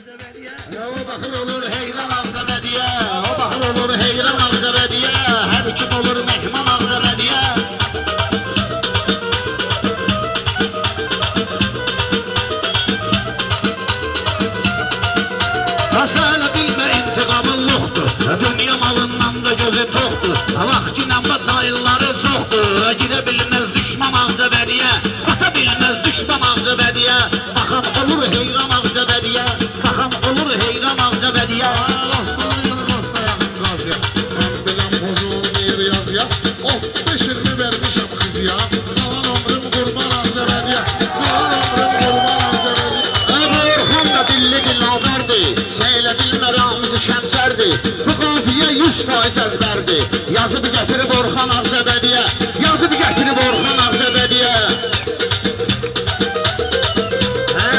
O bakır olur heyran Ağzəbədiyə, o bakır olur heyran Ağzəbədiyə, hər kim olur mehman Ağzəbədiyə. Həsələ bilmə intiqamın yoxdur, dünya malından da gözü toxdur. Vaxt ki namba cayılları çoxdur, girə bilməz düşman Ağzəbədiyə, ata bilməz düşman Ağzəbədiyə. Baxan olur heyran Ağzəbədiyə, baxan olur heyran Ağzəbədiyə. Aslanın rastlayan qazıya, mən biləm pozul bir yazıya, 35-20 vermişəm kızıya, qalan ömrüm qurban Ağzəbədiyə, qalan ömrüm qurban Ağzəbədiyə. Bu Orxan da dilli dilavərdir, Seylə bilmə Ramiz Şəmsərdir. Bu qafiyə 100% əzbərdir, yazıb gətirib Orxan Ağzəbədiyə, yazıb gətirib Orxan Ağzəbədiyə.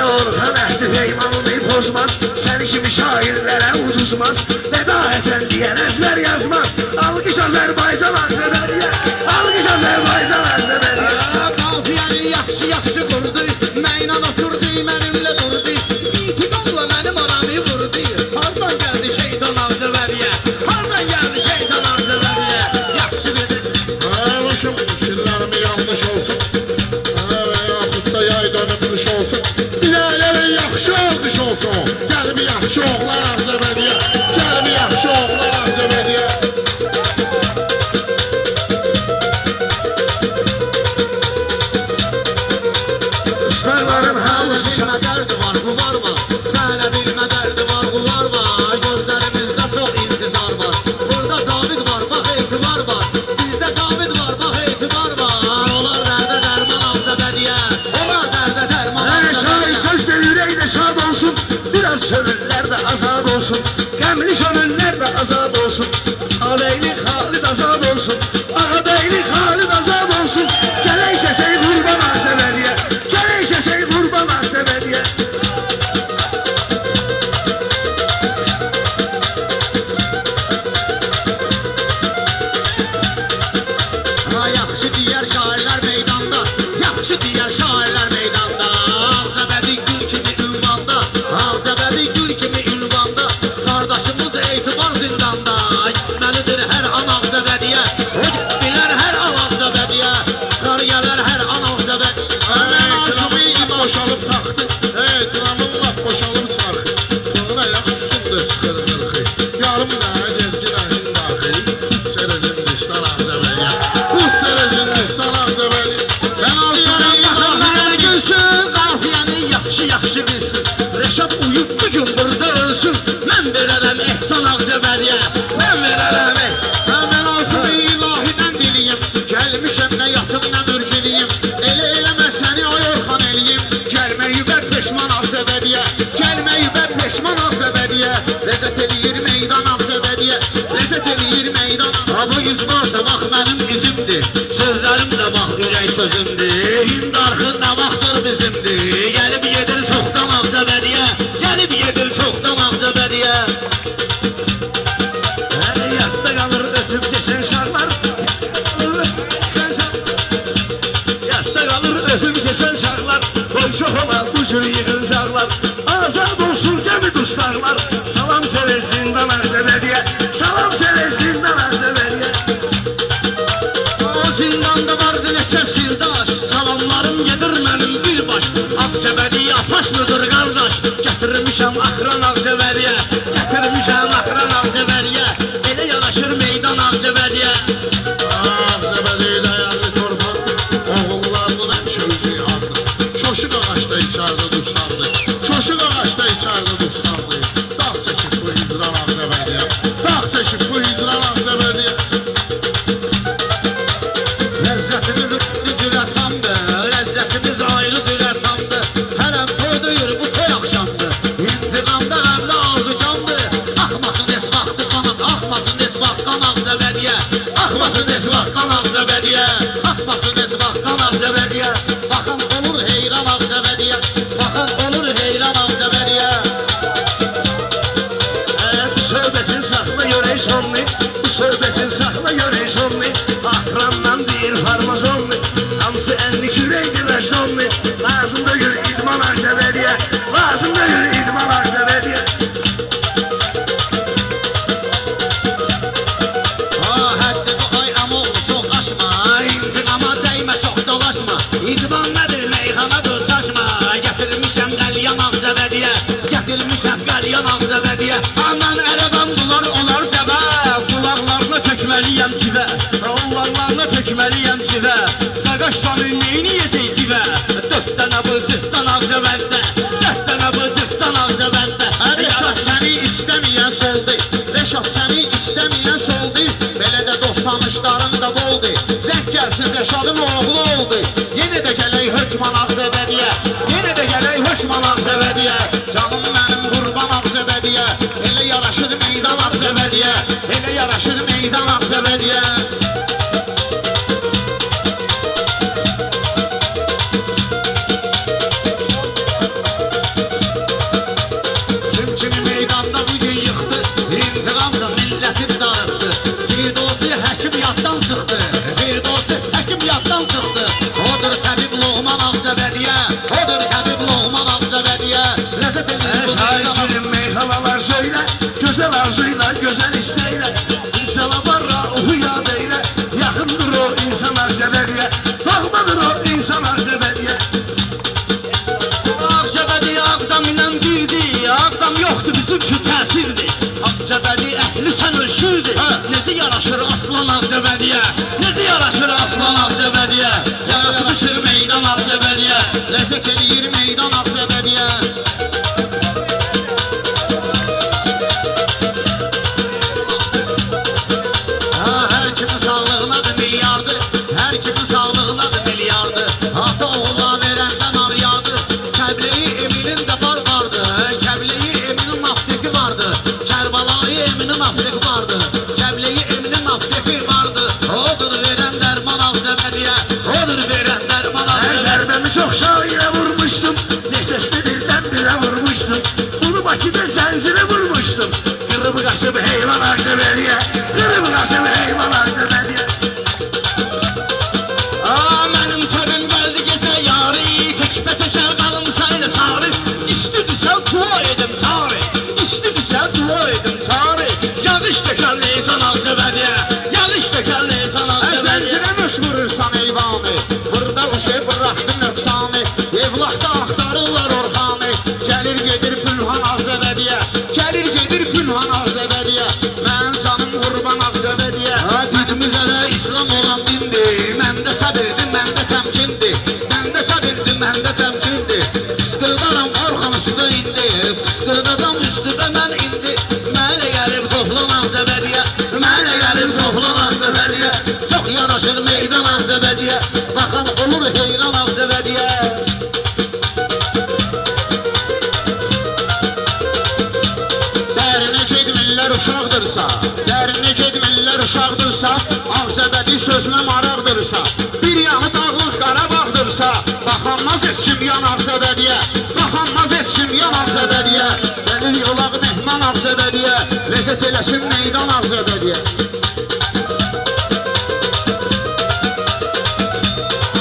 Orxan əhli peymanını pozmaz, səni kimi şairlərə uduzmaz, vəda efendiyə nəzlər yazmaz. Alqış Azərbaycan Ağzəbədiyə, alqış Azərbaycan Ağzəbədiyə. Qafiyəni yaxşı qurdu, mənlə oturdu, mənimlə durdu, intiqamla mənim aramı vurdu. Hardan gəldi şeytan Ağzəbədiyə, hardan gəldi şeytan Ağzəbədiyə. Yaxşı dedi. Başım fikirlərimi yanlış olsun, yaxud da yay dönümlüş olsun, bilərləri yaxşı alqış olsun. Gəlmi yaxşı oğlan Ağzəbədiyə, gəlmi yaxşı oğlan Ağzəbədiyə. Ustaların hamısı şuna dərdi var, bu var mı? Sənə bilmə dərdi var, bu var mı? Gözlərimizdə çox intizar var. Burada zabit var, bax etibar var. Bizdə zabit var, bax etibar var. Onlar dərdə dərman Ağzəbədiyə, onlar dərdə dərman Şair Ağzəbədiyə. sözdə ürək də şad olsun, biraz könüller də azad olsun, qəmli könüller də azad olsun. Ağabeylik Xalid azad olsun, ağabeylik Xalid azad olsun. Gələk kəsək qurban Ağzəbədiyə, gələk kəsək qurban Ağzəbədiyə. Yaxşı deyər şairlər meydanda, yaxşı deyər şairlər meydanda. Ağzəbədi gül kimi ünvanda, Ağzəbədi gül kimi ünvanda. Qardaşımız etibar zindanda, gitməlidir hər an Ağzəbədiyə, o bilər hər an Ağzəbədiyə, qar gələr hər an Ağzəbədiyə. Etiramın boşalıb taxtı, etiramın lap boşalıb çarxı. Bağına yaxşısındır sıxır qırxı, yarım nə gerginəhin daxı. Uç Serezindistan Ağzəbədiyə, uç Serezindistan Ağzəbədiyə. Mən alsanım baxımlarına gülsün, qafiyəni yaxşı bilsin. Rəşad uyub bugün burada ölsün, mən verərəm ehsan Ağzəbədiyə, mən verərəm ehsan. Mən olsun ilahidən diliyim, gəlmişəm nə yatım nə mürciliyim. Eləmə səni ay Orxan eliyim, gəlməyi bər peşman Ağzəbədiyə, gəlməyi bər peşman Ağzəbədiyə. Ləzzət eləyir meydan Ağzəbədiyə, ləzzət eləyir meydan. Ha bu iz varsa bax mənim izimdir, sözlərim də bax ürək sözümdür. Hind arxın nə vaxtdır bizimdir, gəlib gedir çoxdan Ağzəbədiyə, gəlib gedir çoxdan Ağzəbədiyə. Yadda qalır ötüb keçən şarlar, yadda qalır ötüb keçən şarlar, qoy çox ola bu cür yığıncaqlar. Azad olsun cəmi dustaqlar, salam Serezindistan Ağzəbədiyə, salam Serezindistan Ağzəbədiyə. O zindanda vardı neçə sirdaş, salamlarım gedir mənim birbaş. Ağzəbədiyə apaslıdır qardaş, gətirmişəm axıran Ağzəbədiyə, gətirmişəm axıran Ağzəbədiyə. Elə yanaşır meydan Ağzəbədiyə. Ağzəbədi dəyərli torpaq, oğullarının ən çözü yandı. Şoşuq ağaçda içərdə dustazdı, şoşuq ağaçda içərdə dustazdı. Dağ çəkib bu hicran Ağzəbədiyə, dağ çəkib bu hicran Ağzəbədiyə. Ləzzətimiz cürə tamdır, ləzzətimiz ayrı cürə tamdır. Hələm toy duyur bu toy axşamdır, intiqamda qəmli arzu candır. Axmasın esvaqdı qanat, axmasın esvaqdan Ağzəbədiyə, axmasın esvaqdan Ağzəbədiyə, axmasın esvaqdan Ağzəbədiyə. Baxan olur heyran Ağzəbədiyə, baxan olur heyran Ağzəbədiyə. Bu söhbətin saxla görək sonlu, bu söhbətin saxla görək sonlu. Ahrandan deyir farmazonlu, hamısı ənli kürəkdir vəcdonlu. Lazım da gör idman Ağzəbədiyə, lazım da gör idman Ağzəbədiyə. şəqqəliyə Ağzəbədiyə. Anan ərəbəm bunlar olar dəvə, qulaqlarına tökməliyəm kivə, onlarlarına tökməliyəm kivə. Qaqaş tanı neyniyəcək divə, 4 dənə bılcıqdan Ağzəbədə, 4 dənə bılcıqdan Ağzəbədə. Reşat səni istəməyən soldu, Reşat səni istəməyən soldu. Belə də dost tanışların da boldu. Zəng gəlsin Reşadın oğlu oldu. Yenə də gələk hökman Ağzəbədiyə, yenə də gələk hökman Ağzəbədiyə. Canım mənim qurban Ağzəbədiyə, elə yaraşır meydan Ağzəbədiyə, elə yaraşır meydan Ağzəbədiyə. Kimi meydanda bugün yıxdı, intiqamda milləti dağıtdı. Firdevsi həkim yaddan çıxdı, Firdevsi həkim yaddan çıxdı. Odur təbib Loğman Ağzəbədiyə, odur təbib Loğman Ağzəbədiyə. Ləzzət edir bu Şair şirin meyhanalar söylə, gözəl arzuyla, gözəl istəklə. İnsana var ruhu yad eylə, yaxındır o insan Ağzəbədiyə, doğmadır o insan Ağzəbədiyə. Ağzəbədi Ağdam ilə birdir, Ağdam yoxdur bizim üçün təsirdir. Ağzəbədi əhli sən ölçürdür, necə yaraşır aslan Ağzəbədiyə, necə yaraşır aslan Ağzəbədiyə. Yaratmışır meydan Ağzəbədiyə, Ləzzət eləyir meydan Ağzəbədiyə. Hər kimin sağlığınadır milyardı, hər kimin sağlığınadır milyardı. Ata oğula verəndən aryadı, Kəbleyi Eminin də var vardı, Kəbleyi Eminin nafteki vardı, Kərbalayı Eminin nafteki vardı, Kəbleyi Eminin nafteki vardı. Odur verən dərman Ağzəbədiyə, odur verən dərman Ağzəbədiyə. Zərbəmi çox şairə vurmuşdum, nesesini birdən birə vurmuşdum. Bunu Bakıda zəncirə vurmuşdum. Qırıb qaçıb heyvan Ağzəbədiyə, qırıb qaçıb heyvan Ağzəbədiyə. Mənim təbim gəldi gecə yarı, təkbə-təkə qalımsa ilə sarı. İstidirsə dua edim tarı, İstidirsə dua edim tarı. Yağış dökər leysan Ağzəbədiyə, yağış dökər leysan Ağzəbədiyə. Zəncirə nöş vurursan eyvanı, burada o şey bıraxdı nöqsanı. Evlaqda axtarırlar Orxanı, gəlir gedir Pünhan Ağzəbədiyə, gəlir gedir Pünhan Ağzəbədiyə. Mənim canım qurban Ağzəbədiyə. Dinimiz elə İslam olan dindir, məndə səbirdir, məndə təmkindir, məndə səbirdir, məndə təmkindir. Fıskırdaram Orxan üstə indi, fıskırdacam üstüdə mən indi. Mənə gəlib toplan Ağzəbədiyə, mənə gəlib toplan Ağzəbədiyə. Çox yaraşır meydan Ağzəbədiyə, baxan olur heyran Ağzəbədiyə. Dərinə gedmirlər uşaqdırsa, dərinə gedmirlər uşaqdırsa, Ağzəbədi sözünə maraqdırsa, bir yanı dağlıq Qarabağdırsa, baxanmaz heç kim yan Ağzəbədiyə, baxanmaz heç kim yan Ağzəbədiyə. Gəlir yolaq mehman Ağzəbədiyə, ləzzət eləsin meydan Ağzəbədiyə.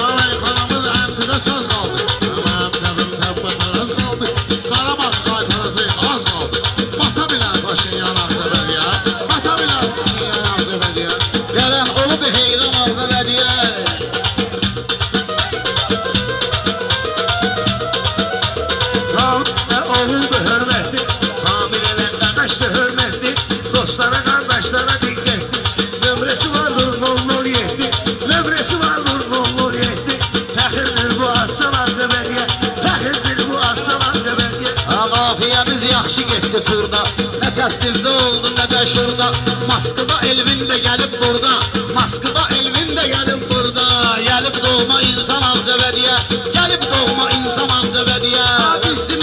Alay xanımız əntiqə söz qaldı, Mənim təbim təbbətəraz qaldı, Qarabağ qaytarası az qaldı. Bata bilər Paşinyan Ağzəbədiyə, bata bilər Paşinyan Ağzəbədiyə. Gələn olub heyran Ağzəbədiyə. Davud və oğuldu hörmətli, hamilələr qaqaşdı hörmətli, dostlara, qardaşlara diqqətli. Nömrəsi vardır 007, nömrəsi vardır 007. Fəxirdir bu aslan Ağzəbədiyə, fəxirdir bu aslan Ağzəbədiyə. Qafiyəmiz yaxşı getdi turda, nə təsdirdə oldu, nə də şurda. Moskva Elvin də gəlib burada, Moskva Elvin də gəlib burada. Gəlib doğma insan Ağzəbədiyə, gəlib doğma insan Ağzəbədiyə. Bizdir,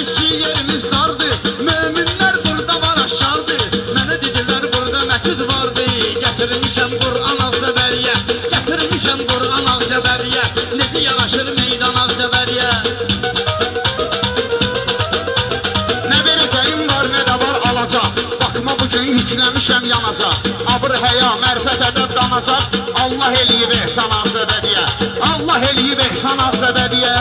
iki yerimiz dardır, möminlər burada var aşağıdır. Mənə dedilər burada məscid vardı, gətirmişəm Qur'an Ağzəbədiyə, gətirmişəm Qur'an Ağzəbədiyə. Necə yaraşır meydan Ağzəbədiyə. Nə verəcəyim var, nə də var alacaq. Baxma bugün yükləmişəm yanacaq. Abır həya, mərfət ədəb danacaq. Allah eləyib ehsan Ağzəbədiyə, Allah eləyib ehsan Ağzəbədiyə.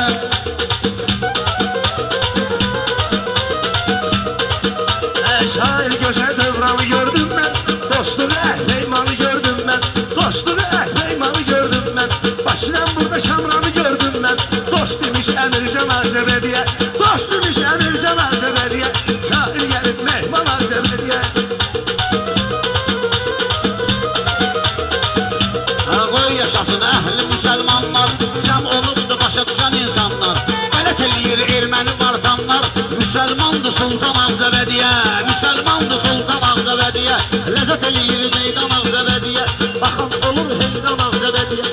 Şair gözəl dövranı gördüm mən, dostluğu əhveymanı gördüm mən, dostluğu əhveymanı gördüm mən. Bakıdan burada Şamranı gördüm mən, dost demiş Əmircan Ağzəbədiyə, dost demiş Əmircan Ağzəbədiyə. Müsəlmandır Sultan Ağzəbədiyə, Müsəlmandır Sultan Ağzəbədiyə, ləzzət eləyir meydan Ağzəbədiyə, baxın olur heyran Ağzəbədiyə.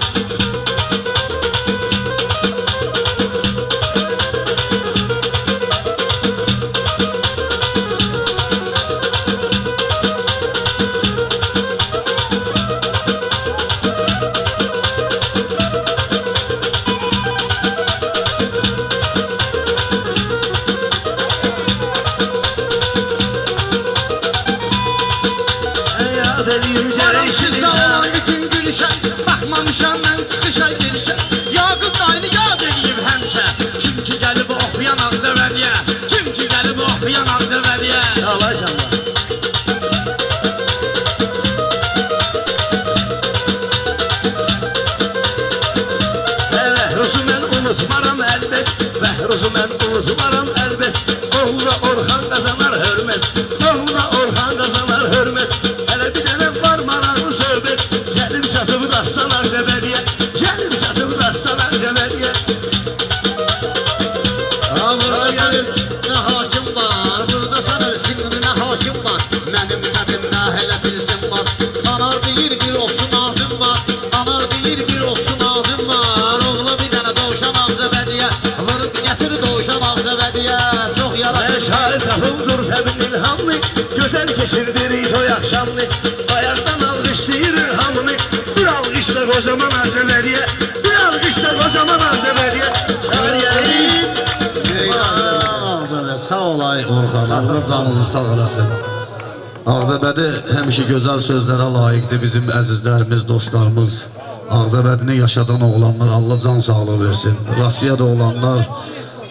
Yad eləyim gərək Sizdə olan bütün gülüşə, baxmamışam mən çıxışa girişə, Yaqub dayını yad eləyib həmişə, kim ki gəlib oxuyan Ağzəbədiyə, kim ki gəlib oxuyan Ağzəbədiyə. Sağlar canlar. Vəhruzu mən unutmaram əlbət, Vəhruzu mən unutmaram əlbət, Oğula Orxan qazanar hörmət, Oğula Orxan qazanar hörmət. Hələ bir dənə var maraqlı söhbət, Gəlim çatıb dastan Ağzəbədiyə, Gəlim çatıb dastan Ağzəbədiyə. Burada sənin nə hakim var, burada sənin sinir nə hakim var, mənim təbimdə hələ tilsim var, anar deyir bir ofçu nazım var, anar deyir bir ofçu nazım var, oğlu bir dənə dovşan Ağzəbədiyə, vurub gətir dovşan Ağzəbədiyə, çox yaraşır. Şair tapımdır təbil ilhamlı, Gözəl keçirdir itoy axşamlı, Ayaqdan alqışlayır ilhamını, Bir alqışla qocaman Ağzəbədiyə, Bir alqışla qocaman Ağzəbədiyə. Şair yərim. Ağzəbədi sağ olay Orxan, Allah canınızı sağ olasın. Ağzəbədi həmişə gözəl sözlərə layiqdir bizim əzizlərimiz, dostlarımız. Ağzəbədini yaşadan oğlanlar Allah can sağlığı versin. Rusiyada olanlar,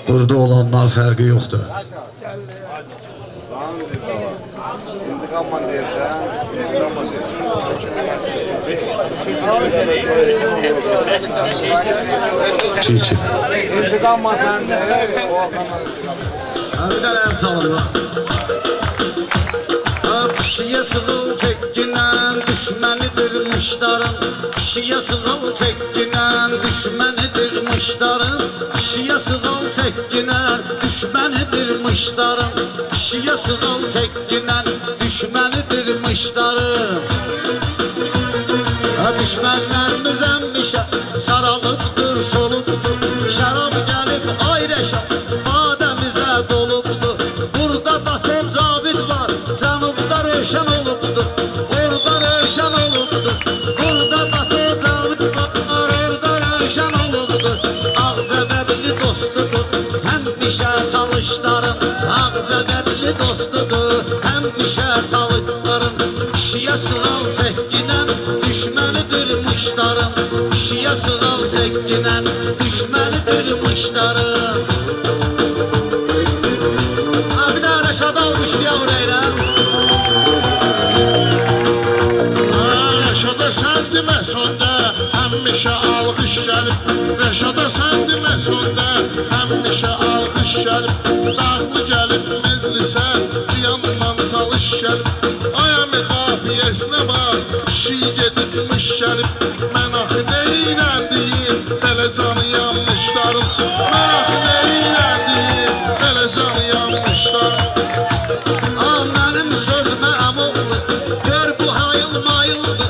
burada olanlar fərqi yoxdur. Çiğ-çiğ. Bir tane el salın lan. Pişiyə sığıl çəkkinən düşmənidir mışdarın, Pişiyə sığıl çəkkinən düşmənidir mışdarın, Pişiyə sığıl çəkkinən düşmənidir mışdarın, Pişiyə sığıl çəkkinən düşmənidir mışdarın. Düşmənlərimiz əmmişə sarılıbdır, solubdur, Şərab gəlib ayrəşə badəmizə dolubdur. Burada Baton Cavid var, cənubda rövşən olubdur, orada rövşən olubdur. Burada Baton Cavid var, orada rövşən olubdur. Ağzəbədli dostudur, həmişə çalışlarım, Ağzəbədli dostudur, həmişə çalışlarım. Pişiyə sığal çəkkinən düşmənidir mışdarın, Pişiyə sığal çəkkinən düşmənidir mışdarın. Bir daha Rəşad almışdı orayla. Rəşada sən demə sonda, həmişə alqış gəlib. Rəşada sən demə sonda, həmişə alqış gəlib. Dağlı gəlib meclisə, yandan talış gəlib. Ay əmi xafiyəsinə bax, kişi gedibmiş gəlib. Mən axı neyləndim, belə canı yanmışlarım. Mən axı neyləndim, belə canı yanmışlarım. Mənim sözümə əmoğlu, gör bu hayıl mayıldı,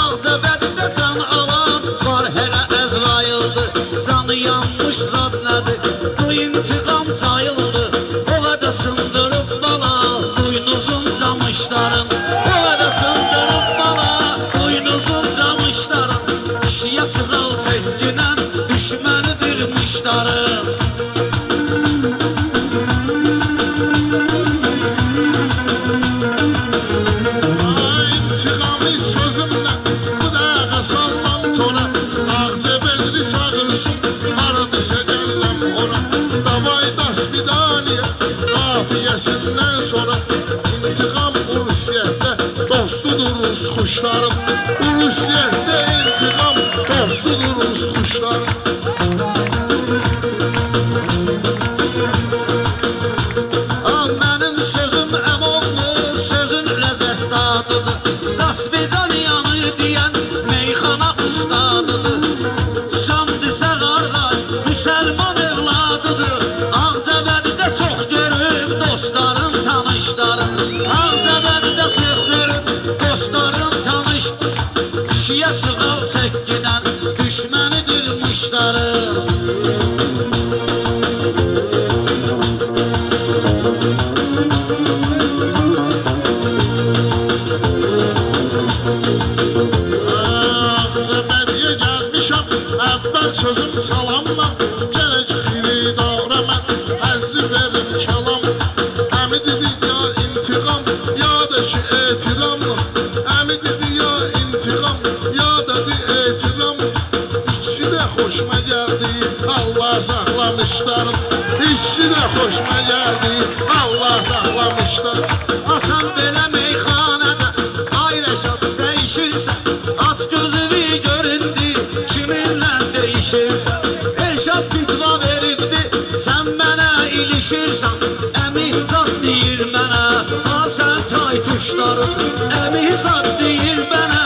Ağzəbədidə can alan var hələ Əzraildir. Canı yanmış zad nədir, bu intiqam sayıldı, o qədər sındırıb bala, buynuzun camışların, o qədər sındırıb bala, buynuzun camışların. Kişiyə sığal çəkkinən düşmənidir mışdarın. İntiqamı sözümlə, bu dağa sallam tora. Ağzəbədli çağırsın, haradısa gəlləm ora. Davay dasvidaniya, qafiyəsindən sonra. İntiqam Rusiyyətdə, dostudur Rus quşlarım. Rusiyyətdə intiqam, dostudur Rus quşlarım. Mənim sözüm əmoğlu, sözün ləzzət dadıdır, Dasvidaniyanı deyən meyxana ustadıdır. Şam desə qardaş, müsəlman evladıdır, Ağzəbədidə çox görüb saxlamışlarım. İkisi də xoşuma gəldi, Allah saxlamışlar. Asan belə meyxanədə ay Rəşad dəyişirsən. Aç gözünü göründü kiminlə değişirsən. Rəşad fitva veribdi sən mənə ilişirsən. Əmi zat deyir mənə ha sən tay tuşlarım. Əmi zat deyir mənə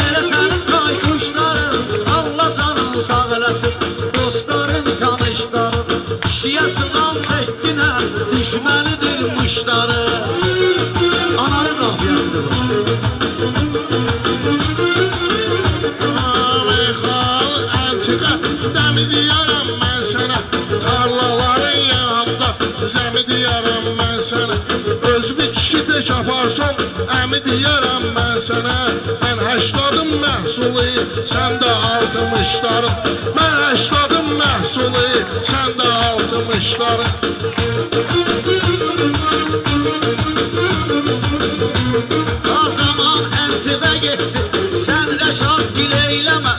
elə sənin tay tuşlarım. Allah canını sağ eləsin dostların tanışlarım. Kişiyə sığal çəkdinər düşmənidir mışları. Ananın qafiyasıdır bu. Meyxal əntiqə dəmi deyərəm mən sənə. Tarlaların yanında zəmi deyərəm mən sənə. Özbü kişi tək aparsan əmi deyərəm mən sənə. Mən 80'ın məhsulu, sən də 60'ların. Mən 80'ın məhsulu, sən də 60'ların. O zaman əntiqə getdi sən Rəşad gil eyləmə.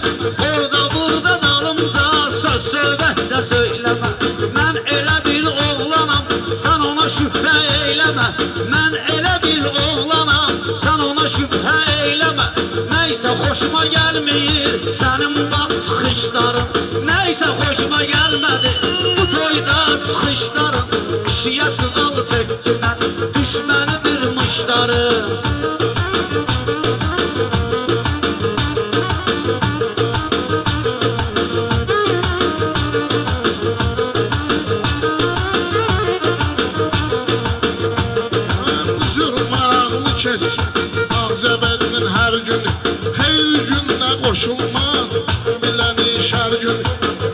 Orada burada dalımca söz söhbət də söyləmə. Mən elə bir oğlanam sən ona şübhə eyləmə. Mən elə bir oğlanam sən ona şübhə eyləmə. Nəysə xoşuma gəlmir sənin bax çıxışların. Nəysə xoşuma gəlmədi bu toyda çıxışların. Kişiyə sığal çəkdinər düşmənidir mışları. Üzür maraqlı keçsin Ağzəbədinin hər günü. Xeyr gününə qoşulmaz biləni şər günü.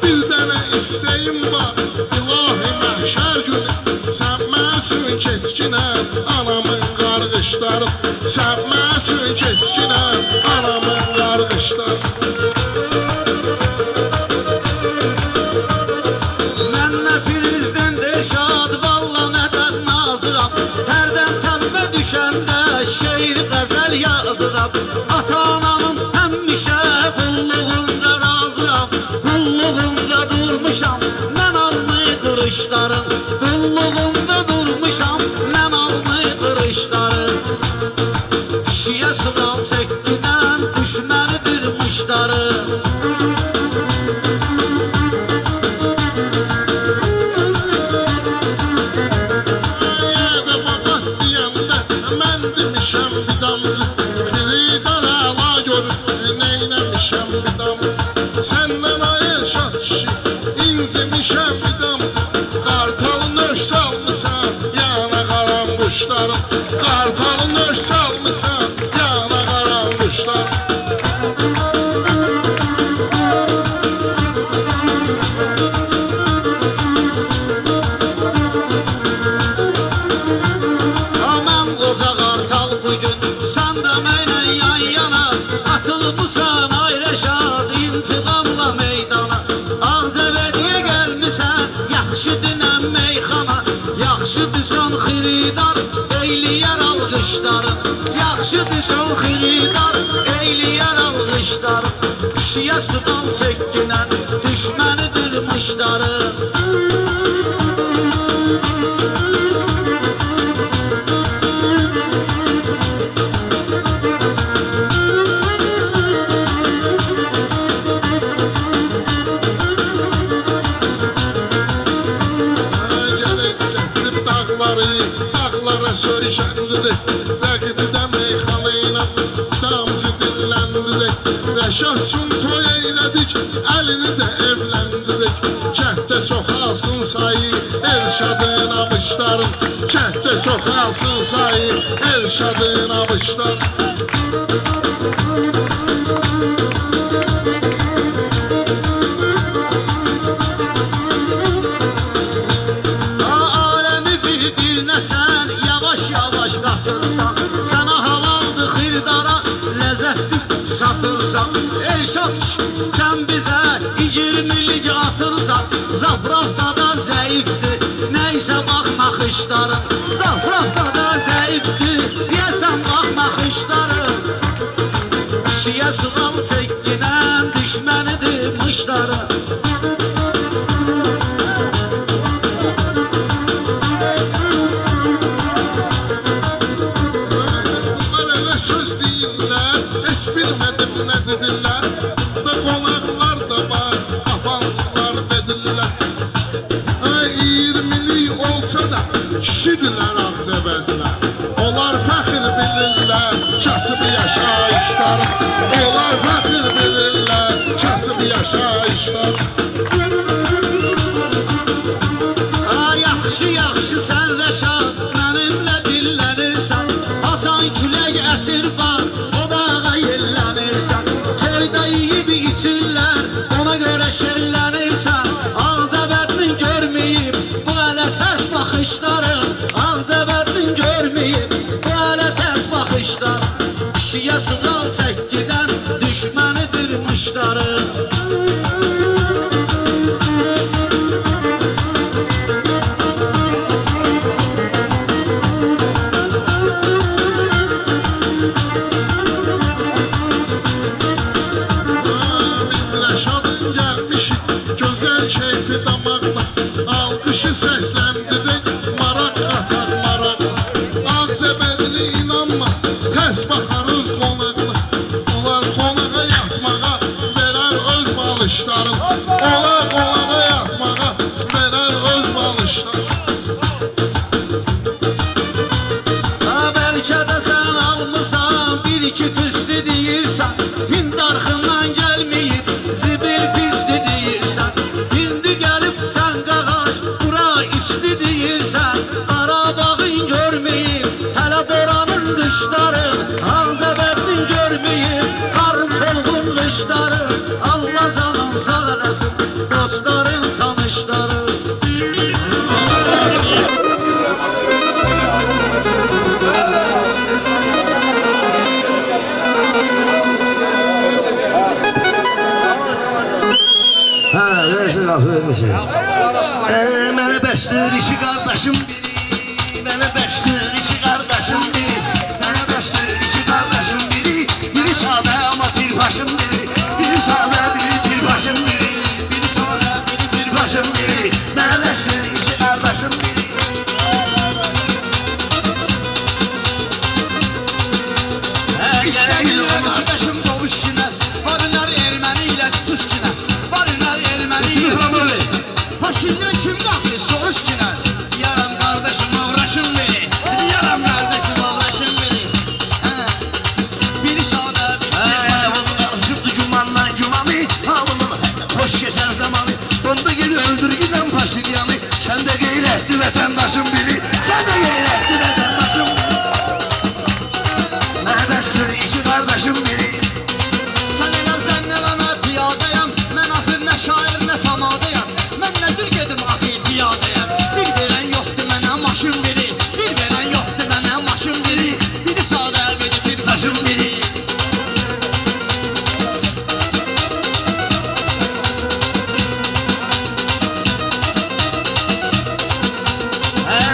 Bir dənə istəyim var ilahi məhşər günü. Sən məsin keçkinəm anamın qarğışları. Sən məsin keçkinəm anamın qarğışları. Mən nə Firizdən Rəşad valla nədər nazıram. Hərdən təmbə düşəndə şeir qəzəl yazıram. Ata-anamın həmişə qulluğunda razıram. Qulluğunda durmuşam mən alnı qırışlarım. Qulluğunda durmuşam mən alnı qırışlarım. Kişiyə sığal çəkdidən düşmənidir mışları. Yədə babat deyəndə mən demişəm bir damcı. Firidar əla görüb neynəmişəm bir damcı. Səndən ayırşat kişi incimişəm bir damcı. Qartalın öş salmışsan yana qaran quşlarım. Qartalın öş salmışsan yana qaran quşlarım. Aman qoca qartal bugün sən də mənlə yan yana. Atılmısan ay Rəşad intiqamla meydana. Ağzəbədiyə gəlmisən yaxşı dinən meyxana. Yaxşıdır son xiridar eyləyər alqışları. Yaxşıdır son xiridar eyləyər alqışları. Kişiyə sığal çəkkinən düşmənidir mışları. Gətirib dağlara söykəndirir. Rəqibi də meyxana ilə damcı dinləndirir. Rəşad üçün toy eylədik, əlini də evləndirik. Kənddə çoxalsın sayı Elşadın abışların. Kənddə çoxalsın sayı Elşadın abışların. Aləmi bir-birinə sən yavaş-yavaş qatırsan. Sənə halaldır xirdara ləzzətli satırsan. Elşad kişi sən bizə 20'lik atırsan. Zapravda da zəifdir nəysə baxma xışların. Zapravda da zəifdir deyəsən baxma xışların. Kişiyə sığal çəkkinən düşmənidir mışları. dostlarım. Onlar fəxr bilirlər, kasıb yaşayışlar. Yaxşı yaxşı sən Rəşad, mənimlə dillənirsən. Hasan külək əsir var, o dağa yellənirsən. Toyda yiyib içirlər, ona görə şerlənirsən. Ağzəbədin görməyib, bu hələ tərs baxışları. Ağzəbədin görməyib, bu hələ tərs baxışlar. Kişiyə sığal çəkkidən, düşmənidir mışları. Biz Rəşadın gəlmişik, gözəl keyfi damaqla. Alqışı səsləndirək, maraq qatar maraqla. Ağzəbədli inanma, tərs baxarız qonaqla. Onlar qonağa yatmağa verər öz balışlarım. Onlar qonağa yatmağa verər öz balışlarım. Bəlkə də sən almısan, bir-iki tüstü deyirsən. Hind arxından gəlməyib, zibil pisli deyirsən. İndi gəlib sən qağaş, bura isti deyirsən. Qarabağın görməyib, hələ boranın qışları. Ağzəbədin görməyib, qarın solğun qışları. Allah canın sağ eləsin, dostların, tanışları. Versin qapı versin. Mənə bəsdir işi qardaşım biri. Mənə bəsdir işi qardaşım biri. Mənə bəsdir işi qardaşım biri. Biri sadə amma tirpaşım biri. Biri sadə, biri tirpaşım biri. Biri sadə, biri tirpaşım biri. Mənə bəsdir işi qardaşım biri. İstəyirlər ki, qəşim doğuş kinər. Varınar erməni ilə tutuş kinər. Varınar erməni ilə tutuş kinər. Paşinyan kimdə axı soruş kinər. Yaram qardaşım uğraşın biri. Yaram qardaşım uğraşın biri. Biri sadə, biri tirpaşım. Çıktı gümandan gümanı. Havlının hoş geçen zamanı. Onda gel öldür giden Paşinyanı. Sen de gayretli vatandaşın biri. Sen de gayretli vatandaşın biri. Məbəsdir işi qardaşım biri. Sən elə zənnələ mən piyadəyəm. Mən axır nə şair, nə tamadəyəm. Mən nədir gedim axı piyadəyəm. Bir verən yoxdur mənə maşın biri. Bir verən yoxdur mənə maşın biri. Biri sadə, biri tirpaşın biri.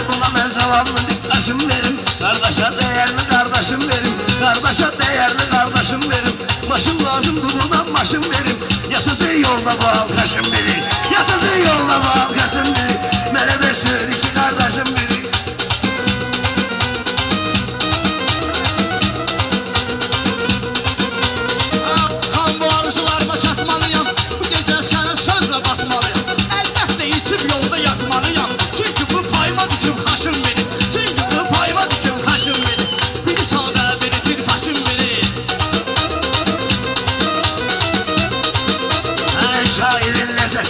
Buna mən zavallı diktaşım verim. Kardeşa değerli kardeşim verim. Kardeşa değerli kardeşim verim. Maşım lazımdı buradan maşım verim. Yatasın yolda bu halkaşım biri. Yatasın yolda bu halkaşım biri. Mənə bəsdir işi kardeşim biri. Kan bu arzularıma çatmalıyam. Bu gecə sənə sözlə batmalıyam. Əlbəttə içib yolda yatmalıyam. Çünki bu payıma düşüb xaşım benim. Çünki bu payıma düşüb xaşım benim. Biri sadə, biri tirpaşım biri. Şairin lezzet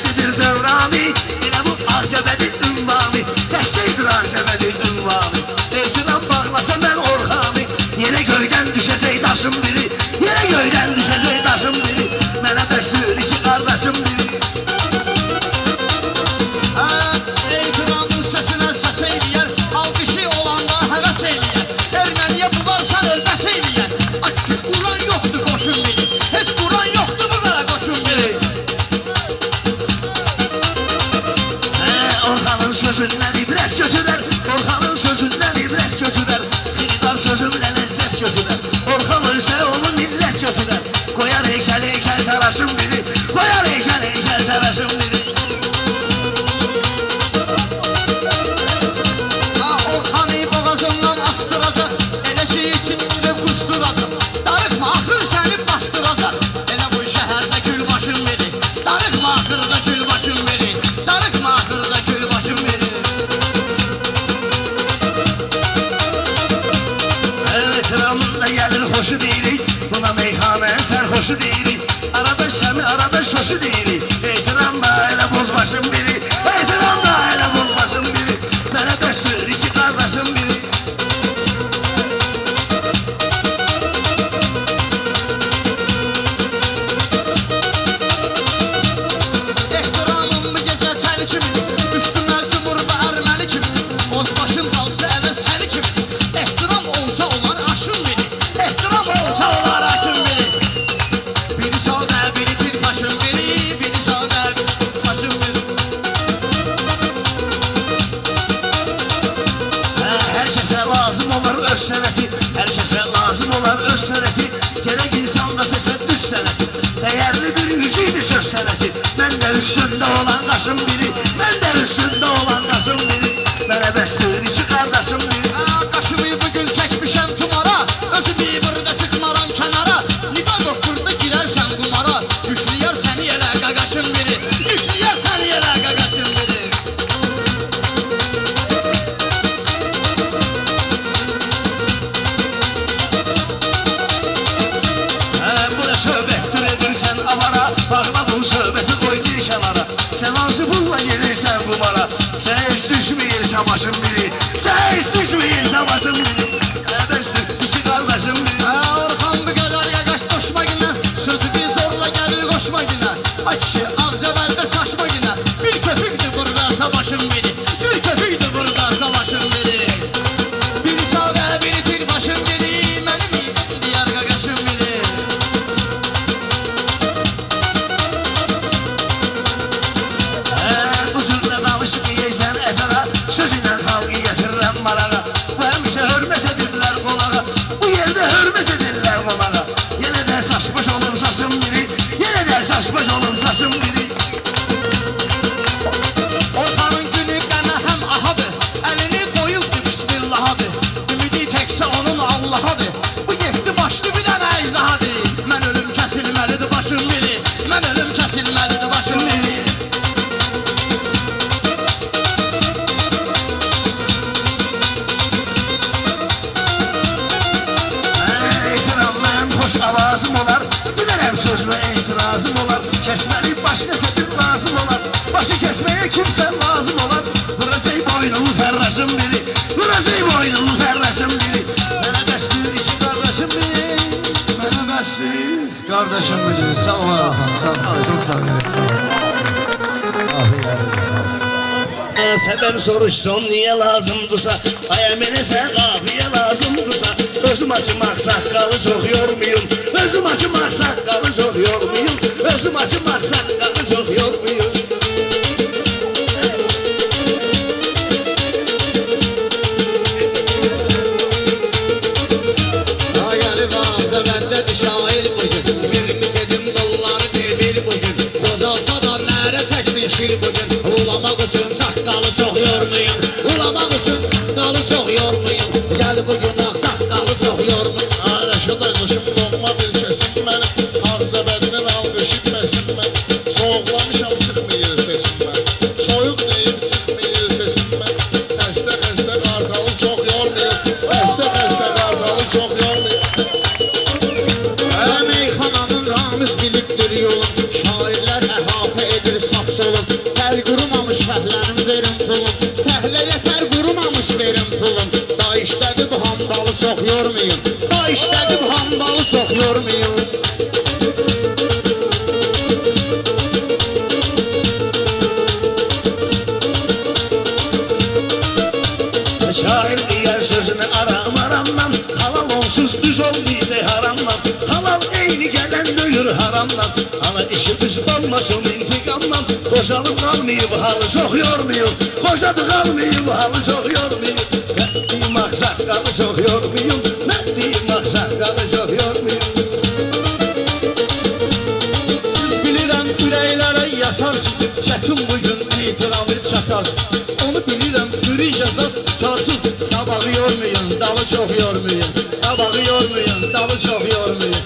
savaşın biri. Ses düşmeyin savaşın biri. Kardeşlik kişi kardeşim biri. Orxan bu qədər yaqaş qoşma günə, sözü bir zorla gəlir qoşma günə. Ay kişi ağzəbəldə çaşma günə, bir köpükdür burada savaşın biri, bir köpükdür burada savaşın biri. Biri sağda, biri tir başın biri, mənim diyar qaqaşım biri. Bu sözlə danışıb yeysən ətəğa, sözündən xalqı gətirirəm marağa. Bu həmişə hörmət edirlər qolağa, bu yerdə hörmət edirlər qolağa. Yenə də saçbaş olun saçın biri, yenə də saçbaş olun saçın biri. Orxanın günü qənə həm ahadır, əlini qoyubdur bismillahadır. Ümidi təkcə onun Allahadır, bu yetdi başlı bir dənə əcdahadır. Mən ölüm kəsilməlidir başım biri, mən ölüm kəsilməlidir başım biri. İtiram mən xoş avazım olar, dilərəm sözmə etirazım olar. Kəsməli baş nəsə bir lazım olar, başı kəsməyə kimsə lazım olar. Vuracaq boynunu fərraşın biri, vuracaq boynunu fərraşın biri. Mənə bəsdir iki qardaşım biri, mənə bəsdir Kardeşim biri, sağ ol Orhan, sağ ol, çok sağ ol. Səbəm soruşsun niyə lazımdırsa, ay əminə sən qafiyə lazımdırsa. Özüm açmaq saqqalı çox yormayım, özüm açmaq saqqalı çox yormayım, özüm açmaq saqqalı çox yormayım. Ayəli vazə bəndədir şair bugün, mirmit edim qolları bir bugün. Qozalsa da nərə çəksin şir bugün, ulamaq üçün saqqalı çox yormayın, ulamaq üçün dalı çox yormayın. Gəl bugün ağ saqqalı çox yormayın. Araşıda qışım doğma bir kesim mənim, ağzəbədinin alqışı bəsim mən. Soğuqlamışam çıxmayır sesim mən, soyuq deyib çıxmayır sesim mən. Xəstə xəstə qartalı çox yormayın, xəstə xəstə qartalı çox yormayın. Meyxananın ramiz bilibdir yolun, şairlər əhatə edir sap solun. Tər qurumamış fəhlənim verin pulun, təhləyə tər qurumamış verin pulun. Da işlədi bu hambalı çox yormayın, da işlədi bu hambalı çox yormayın. Şair deyər sözünü aram-aramdan, halal onsuz düz ol bizə haramdan. Halal eyni gələn döyür haramdan, ana işi düz olmasın intiqamdan. Qocalıb qalmayıb halı çox yormayın, qocalıb qalmayıb halı çox yormayın. Mən deyim ağ saqqalı çox yormayın, mən deyim ağ saqqalı çox yormayın. Siz bilirəm ürəklərə yatar sütüb, çətin bugün itirafı çatar. Onu bilirəm ürü cəzat tutarsız, qabağı yormayın, dalı çox yormayın. Qabağı yormayın, dalı çox yormayın.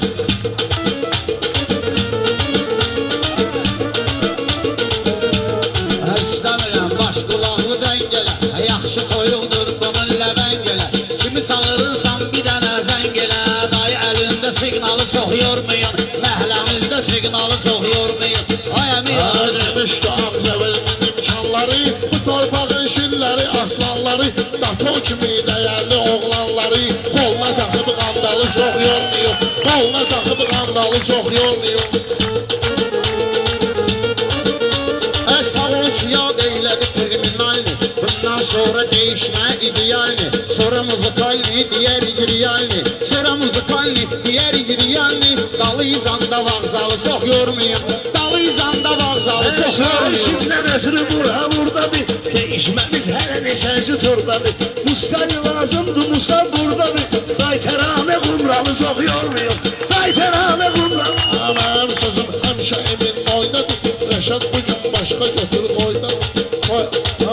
İstəmirəm baş qulağını dəngələ, yaxşı toyuqdur bunun ləbəngələ. Kimi çağırırsan bir dənə zəngələ, dayı əlində siqnalı çox yormayın, məhləmizdə siqnalı çox yormayın. Ay əmi Demişdi ağzəbədinin imkanları, bu torpağın şilləri, aslanları, dato kimi dəyərli oğlanları. Qoluna taxıb qandalı çox yormayın, qoluna taxıb qandalı çox yormayın. Sağ ol ki yad eylədi kriminalni, bundan sonra değişmə idealni. Sonra muzikalni, diğer giryalni, sonra muzikalni, diğer giryalni. Dalıyızanda vağzalı çox yormayın, dalıyızanda vağzalı çox yormayın. Şimdiden ötürü burha buradadır, değişməmiz hələ neçənci turdadır. Muskal lazımdır, Musa buradadır. Day təranə qumralı çox yormayın, day təranə qumralı. Mənim sözüm həmişə emin oydadır, Rəşad bugün başqa götür qoydadır.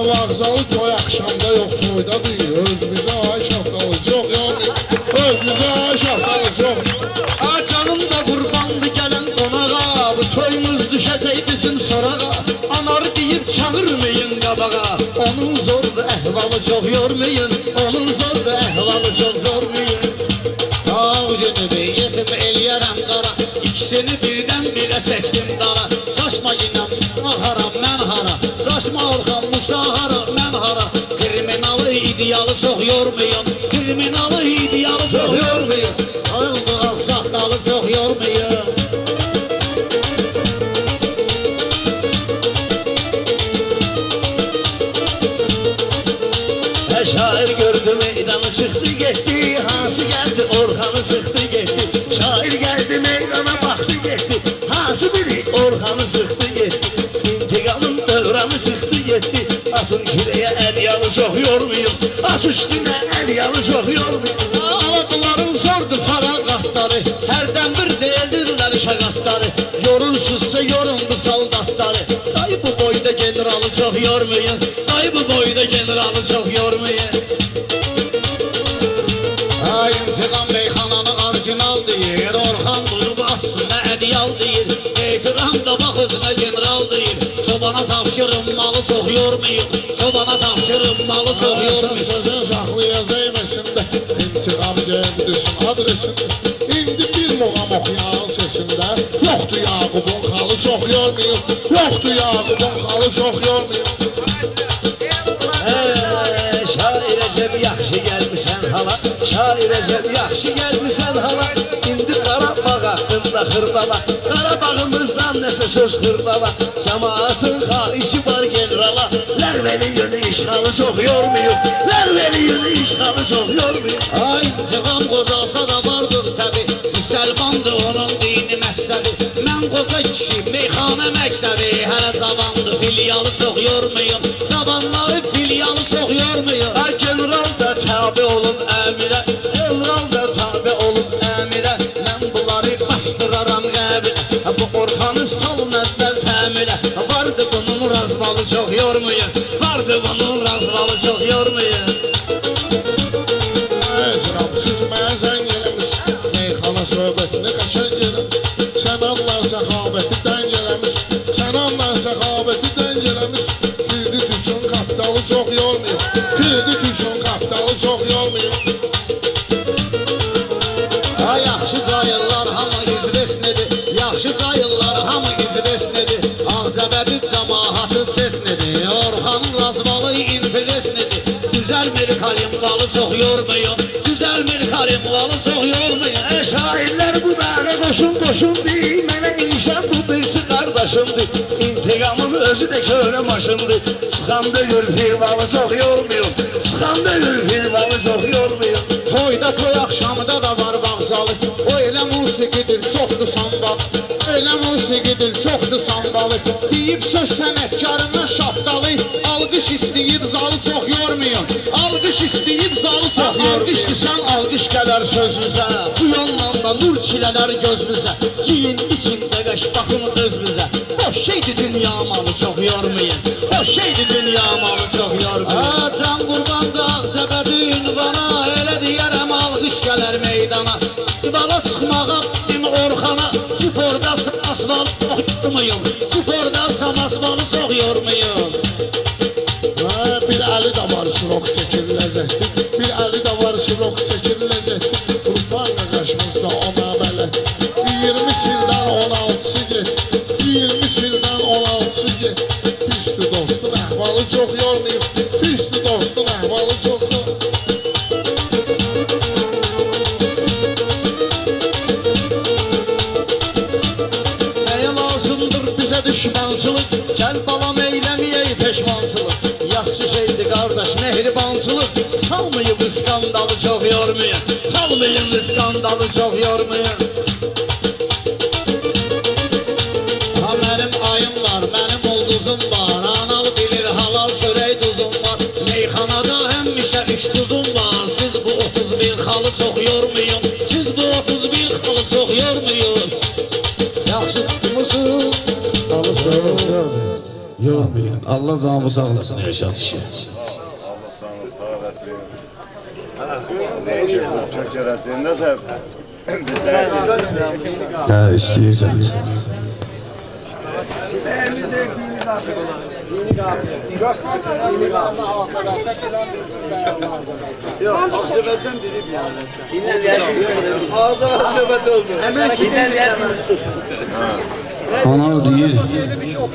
Vağzalı toy axşamda yox toydadır, öz bizə ay şaftalı çox yormayın, öz bizə ay şaftalı çox. Canım da qurbandı gələn qonağa, bu toyumuz düşəcək bizim sorağa. Anar deyib çağırmayın qabağa, onun zordur əhvalı çox yormayın, onun zordur əhvalı çox yormayın. Dağ günüdür yetim eləyərəm qara, ikisini birdən bilə çəkdim dara. Çaşma yinəm, haram mən hara, çaşma Orxan Musa hara, mən hara. Qirmə yormayın. Kriminalı idealı çok yormayın. Aldı saxtalı çok yormayın. Şair gördü meydanı sıktı gitti, Hansı geldi Orhan'ı sıktı gitti. Şair geldi meydana baktı gitti, Hansı biri Orhan'ı sıktı gitti. İntikamın devranı sıktı gitti, atın küreye el yalı çok yormuyor. At üstüne el yalı çok yormuyor. Aladıların sordu para kartları, herden bir değildirler şagatları. Yorunsuzsa yorundu soldatları. Dayı bu boyda generalı çok yormayın. Dayı bu boyda generalı çok yormayın. Ay intikam beyxananın orijinal deyir. Orhan bunu aslında ediyal deyir. İtiram da bak özüne general deyir. Çobana tavşırın malı çok yormayın. Çobana tavşırın malı çok yormayın. Sözün saxlayacaq məsində İntiqam gəldisin adresində İndi bir muğam oxuyan sesində Yoxdur Yaqubun xalı çox yormayın Yoxdur Yaqubun xalı çox yormayın Şair Əcəb yaxşı gəlmisən hala, Şair Əcəb yaxşı gəlmisən hala. İndi Qarabağ haqqında xırdala, Qarabağımızdan nəsə söz xırdala. Cəmaatın xahişi var generala, Lərveli yönü işğalı çox yormuyor, Lərveli yönü işğalı çox yormuyor. Ay intiqam qocalsa da vardır təbi. Müsəlmandır onun dini məsəli. Mən qoca kişi meyxana məktəbi. Hələ cavandır filialı çox yormayın. Cavanları filialı çox yormayın. Ay general da tabi olun əmirə, general da tabi olun əmirə. Mən bunları bastıraram qəbirə. Bu Orxanı salın əvvəl təmirə. Vardı bunun razmalı çox yormayın. Vardı bunun razmalı çox yormayın. Əcram siz mənə zəng eləmişsin Meyxana söhbətini qəşəng eləmiş Sən Allah səxabətidən gələmiş Sən Allah səxabətidən gələmiş Kredit üçün kapitalı çox yormayın Kredit üçün kapitalı çox yormayın Ay yaxşı cayırlar hamı izvesnedir. Yaxşı cayırlar hamı izvesnedir. Ağzəbədi cəmahatı çesnedir. Orxanın razmalı interesnedir. Güzel bir kalimbalı çox yormayın. Güzel bir kalimbalı çox yormayın. Şairlər bu dağa qoşun qoşundur, Mənə ilişən bu birisi qardaşımdır. İntiqamın özü də köhnə maşındır. Sıxanda gör firmalı çox yormuyor, Sıxanda gör firmalı çox yormuyor. Toyda toy axşamıda da var vağzalı O elə musiqidir çoxdur sambal Elə musiqidir çoxdur sambalı Deyib söz sənətkarından şaftalı Alqış istəyib zalı çox yormayın Alqış istəyib zalı çox yormayın Alqış desən alqış gələr sözümüzə. Bu yandan da nur çilələr gözümüzə. Yiyin içində qəş baxın özümüzə. Boş şeydir dünya malı çox yormayın. Boş şeydir dünya malı çox yormayın. Can qurban da Ağzəbədi ünvana. Elə deyərəm alqış gələr meydana. Bala çıxmağa bizim Orxana. Sporda asmalı çox yormayın. Sporda asmalı çox yormayın. Bir əli də var şirok çəkir ləzzətli Bir əli də var şirok çəkir ləzzətli Urfan qarşımızda ona bələt 20 ildən 16'sı get 20 ildən 16'sı get Pisli dostun əhvalı çox yormayın Pisli dostun əhvalı çox yormayın Nəyə lazımdır bizə düşmançılıq Gəl balam eyləməyək peşmançılıq Yaxşı şeydir qardaş mehribançılıq Salmayın skandalı çox yormayın Salmayın skandalı çox yormayın Ha mənim ayım var, mənim ulduzum var Anal bilir halal çörək duzum var Meyxanada həmişə üç tuzum var Siz bu 31 xalı çox yormayın Siz bu 31 xalı çox yormayın Yaxşı tutmuşsunuz Yormayın. Allah canımı sağlasın Yaşat işi. Ha istiyorsan. Ana deyir